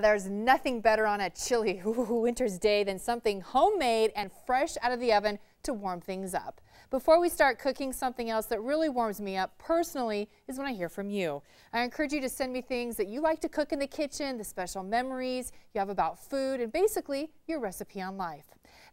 There's nothing better on a chilly winter's day than something homemade and fresh out of the oven to warm things up. Before we start cooking, something else that really warms me up personally is when I hear from you. I encourage you to send me things that you like to cook in the kitchen, the special memories you have about food, and basically your recipe on life.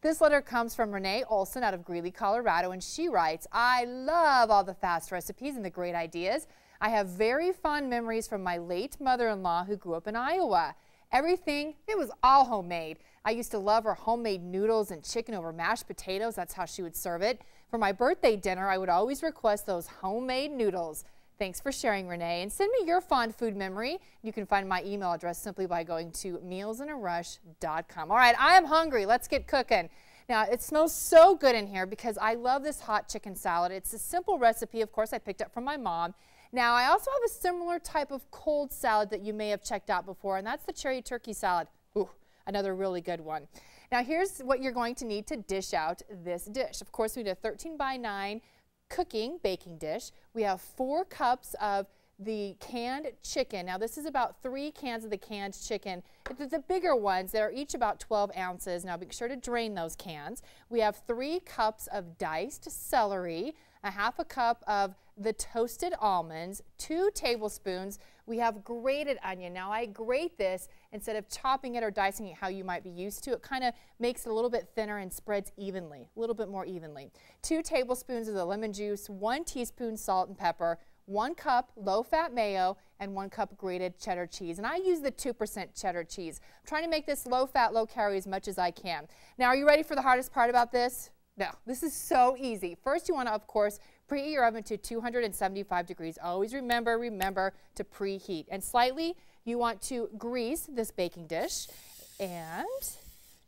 This letter comes from Renee Olson out of Greeley, Colorado, and she writes, I love all the fast recipes and the great ideas. I have very fond memories from my late mother-in-law who grew up in Iowa. Everything, it was all homemade. I used to love her homemade noodles and chicken over mashed potatoes. That's how she would serve it. For my birthday dinner, I would always request those homemade noodles. Thanks for sharing, Renee. And send me your fond food memory. You can find my email address simply by going to mealsinarush.com. All right, I am hungry. Let's get cooking. Now, it smells so good in here because I love this hot chicken salad. It's a simple recipe, of course, I picked up from my mom. Now, I also have a similar type of cold salad that you may have checked out before, and that's the cherry turkey salad. Ooh, another really good one. Now, here's what you're going to need to dish out this dish. Of course, we need a 13 by 9 baking dish. We have 4 cups of the canned chicken. Now, this is about 3 cans of the canned chicken. The bigger ones, they're each about 12 ounces. Now, be sure to drain those cans. We have 3 cups of diced celery, a half a cup of the toasted almonds, 2 tablespoons. We have grated onion. Now, I grate this instead of chopping it or dicing it how you might be used to. It kind of makes it a little bit thinner and spreads evenly, a little bit more evenly. 2 tablespoons of the lemon juice, 1 teaspoon salt and pepper, 1 cup low-fat mayo, and 1 cup grated cheddar cheese. And I use the 2% cheddar cheese. I'm trying to make this low-fat, low-calorie as much as I can. Now, are you ready for the hardest part about this? No, this is so easy. First, you want to, of course, preheat your oven to 275 degrees. Always remember to preheat. And slightly, you want to grease this baking dish and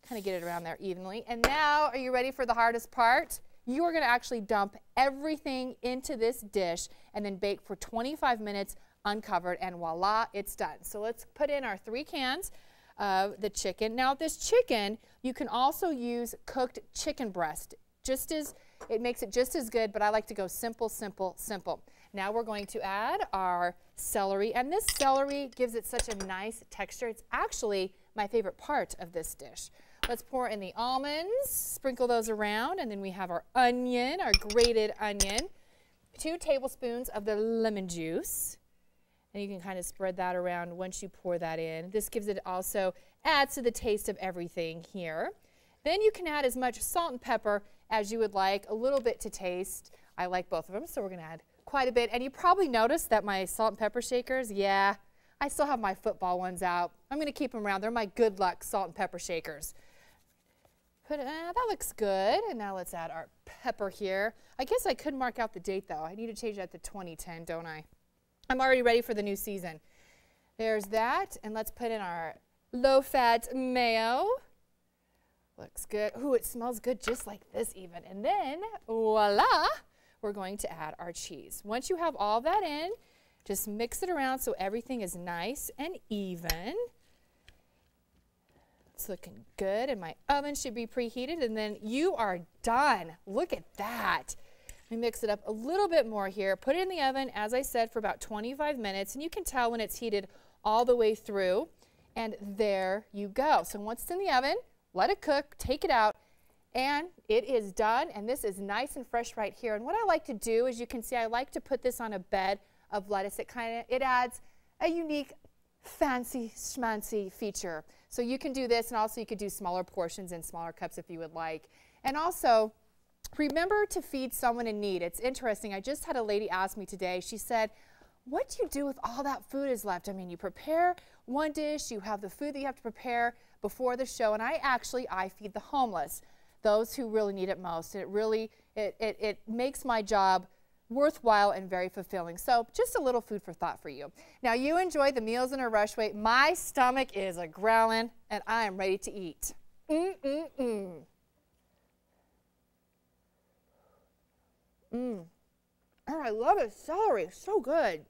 kind of get it around there evenly. And now, are you ready for the hardest part? You are going to actually dump everything into this dish and then bake for 25 minutes uncovered, and voila, it's done. So let's put in our 3 cans of the chicken. Now, this chicken, you can also use cooked chicken breast. It makes it just as good, but I like to go simple, simple, simple. Now we're going to add our celery, and this celery gives it such a nice texture. It's actually my favorite part of this dish. Let's pour in the almonds, sprinkle those around, and then we have our onion, our grated onion, 2 tablespoons of the lemon juice. And you can kind of spread that around once you pour that in. This gives it also adds to the taste of everything here. Then you can add as much salt and pepper as you would like, a little bit to taste. I like both of them, so we're going to add quite a bit. And you probably noticed that my salt and pepper shakers, yeah, I still have my football ones out. I'm going to keep them around. They're my good luck salt and pepper shakers. That looks good. And now let's add our pepper here. I guess I could mark out the date, though. I need to change that to 2010, don't I? I'm already ready for the new season. There's that. And let's put in our low-fat mayo. Looks good. Ooh, it smells good just like this even. And then, voila, we're going to add our cheese. Once you have all that in, just mix it around so everything is nice and even. It's looking good, and my oven should be preheated, and then you are done. Look at that. Let me mix it up a little bit more here. Put it in the oven, as I said, for about 25 minutes, and you can tell when it's heated all the way through, and there you go. So once it's in the oven, let it cook, take it out, and it is done, and this is nice and fresh right here. And what I like to do, as you can see, I like to put this on a bed of lettuce. It adds a unique, fancy, schmancy feature. So you can do this, and also you could do smaller portions in smaller cups if you would like. And also, remember to feed someone in need. It's interesting. I just had a lady ask me today. She said, what do you do with all that food is left? I mean, you prepare one dish, you have the food that you have to prepare before the show, and I feed the homeless, those who really need it most. And it makes my job worthwhile and very fulfilling. So just a little food for thought for you. Now, you enjoy the Meals in a Rush way. My stomach is a growling, and I am ready to eat. Oh, I love it. Celery, so good.